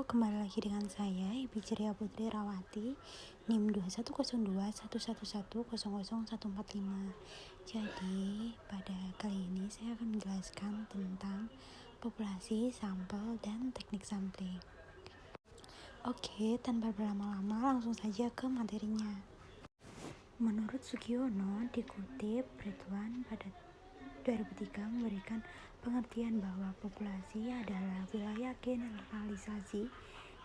Halo, kembali lagi dengan saya, Ibu Ceria Putri Rawati, NIM 210211100145. Jadi, pada kali ini saya akan menjelaskan tentang populasi, sampel, dan teknik sampling. Oke, tanpa berlama-lama, langsung saja ke materinya. Menurut Sugiono, dikutip Ridwan pada 2003 memberikan pengertian bahwa populasi adalah wilayah generalisasi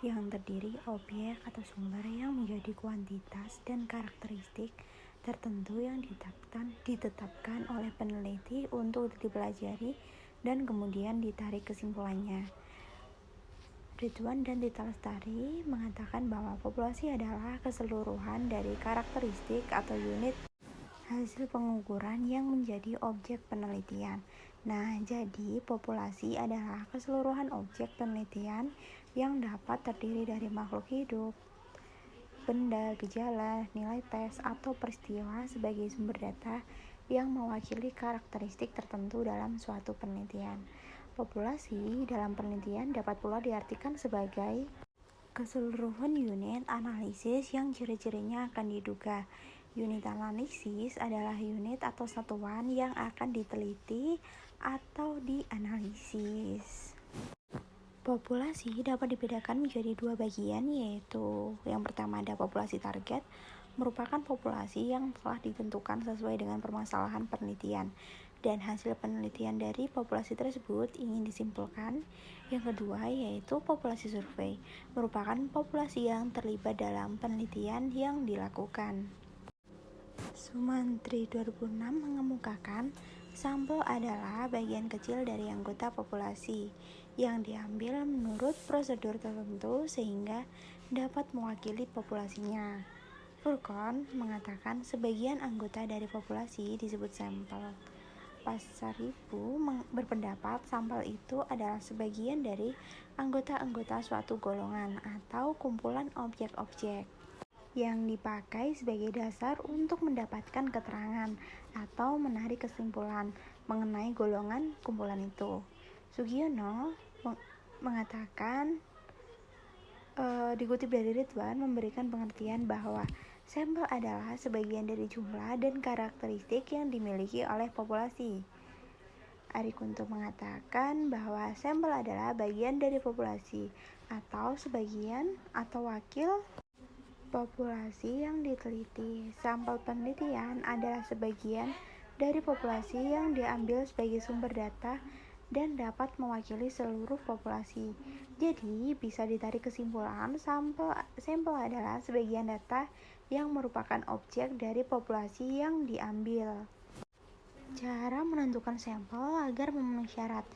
yang terdiri objek atau sumber yang menjadi kuantitas dan karakteristik tertentu yang ditetapkan oleh peneliti untuk dipelajari dan kemudian ditarik kesimpulannya. Ridwan dan Tita Lestari mengatakan bahwa populasi adalah keseluruhan dari karakteristik atau unit hasil pengukuran yang menjadi objek penelitian. Nah, jadi populasi adalah keseluruhan objek penelitian yang dapat terdiri dari makhluk hidup, benda, gejala, nilai tes, atau peristiwa sebagai sumber data yang mewakili karakteristik tertentu dalam suatu penelitian. Populasi dalam penelitian dapat pula diartikan sebagai keseluruhan unit analisis yang ciri-cirinya akan diduga. Unit analisis adalah unit atau satuan yang akan diteliti atau dianalisis. Populasi dapat dibedakan menjadi dua bagian, yaitu yang pertama ada populasi target, merupakan populasi yang telah ditentukan sesuai dengan permasalahan penelitian dan hasil penelitian dari populasi tersebut ingin disimpulkan. Yang kedua yaitu populasi survei, merupakan populasi yang terlibat dalam penelitian yang dilakukan. Sumantri 2006 mengemukakan sampel adalah bagian kecil dari anggota populasi yang diambil menurut prosedur tertentu sehingga dapat mewakili populasinya. Furkon mengatakan sebagian anggota dari populasi disebut sampel. Pasaribu berpendapat sampel itu adalah sebagian dari anggota-anggota suatu golongan atau kumpulan objek-objek yang dipakai sebagai dasar untuk mendapatkan keterangan atau menarik kesimpulan mengenai golongan kumpulan itu. Sugiono mengatakan dikutip dari Ridwan memberikan pengertian bahwa sampel adalah sebagian dari jumlah dan karakteristik yang dimiliki oleh populasi. Ari Kunto mengatakan bahwa sampel adalah bagian dari populasi atau sebagian atau wakil populasi yang diteliti. Sampel penelitian adalah sebagian dari populasi yang diambil sebagai sumber data dan dapat mewakili seluruh populasi. Jadi, bisa ditarik kesimpulan sampel adalah sebagian data yang merupakan objek dari populasi yang diambil. Cara menentukan sampel agar memenuhi syarat.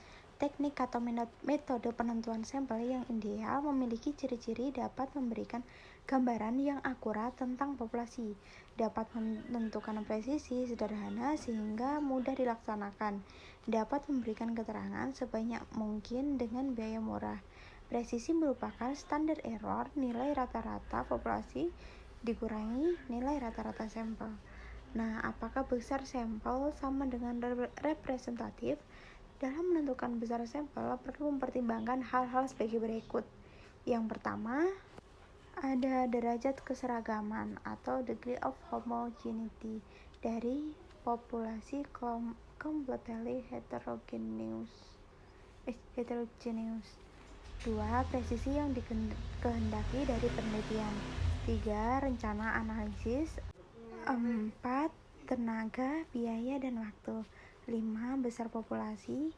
Teknik atau metode penentuan sampel yang ideal memiliki ciri-ciri dapat memberikan gambaran yang akurat tentang populasi, dapat menentukan presisi sederhana sehingga mudah dilaksanakan, dapat memberikan keterangan sebanyak mungkin dengan biaya murah. Presisi merupakan standar error nilai rata-rata populasi dikurangi nilai rata-rata sampel. Nah, apakah besar sampel sama dengan representatif? Dalam menentukan besar sampel perlu mempertimbangkan hal-hal sebagai berikut. Yang pertama, ada derajat keseragaman atau degree of homogeneity dari populasi completely heterogeneous. 2. Presisi yang dikehendaki dari penelitian. 3. Rencana analisis. 4. Tenaga, biaya, dan waktu. 5. Besar populasi.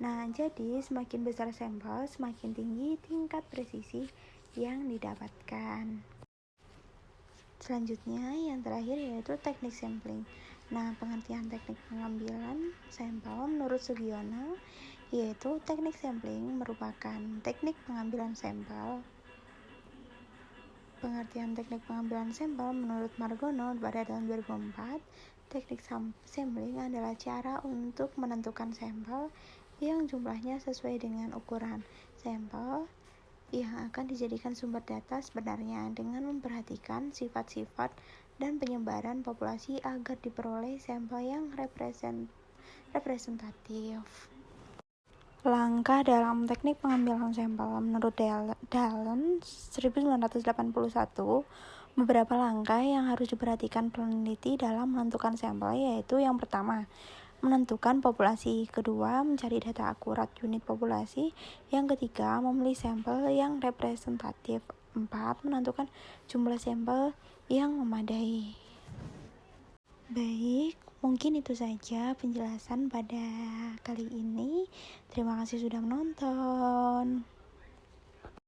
Nah, jadi semakin besar sampel, semakin tinggi tingkat presisi yang didapatkan. Selanjutnya, yang terakhir yaitu teknik sampling. Nah, pengertian teknik pengambilan sampel menurut Sugiono yaitu teknik sampling merupakan teknik pengambilan sampel. Pengertian teknik pengambilan sampel menurut Margono pada tahun 2004, teknik sampling adalah cara untuk menentukan sampel yang jumlahnya sesuai dengan ukuran sampel yang akan dijadikan sumber data sebenarnya dengan memperhatikan sifat-sifat dan penyebaran populasi agar diperoleh sampel yang representatif. Langkah dalam teknik pengambilan sampel. Menurut Dallon 1981, beberapa langkah yang harus diperhatikan peneliti dalam menentukan sampel, yaitu yang pertama, menentukan populasi, kedua, mencari data akurat unit populasi, yang ketiga, memilih sampel yang representatif, empat, menentukan jumlah sampel yang memadai. Baik, mungkin itu saja penjelasan pada kali ini. Terima kasih sudah menonton.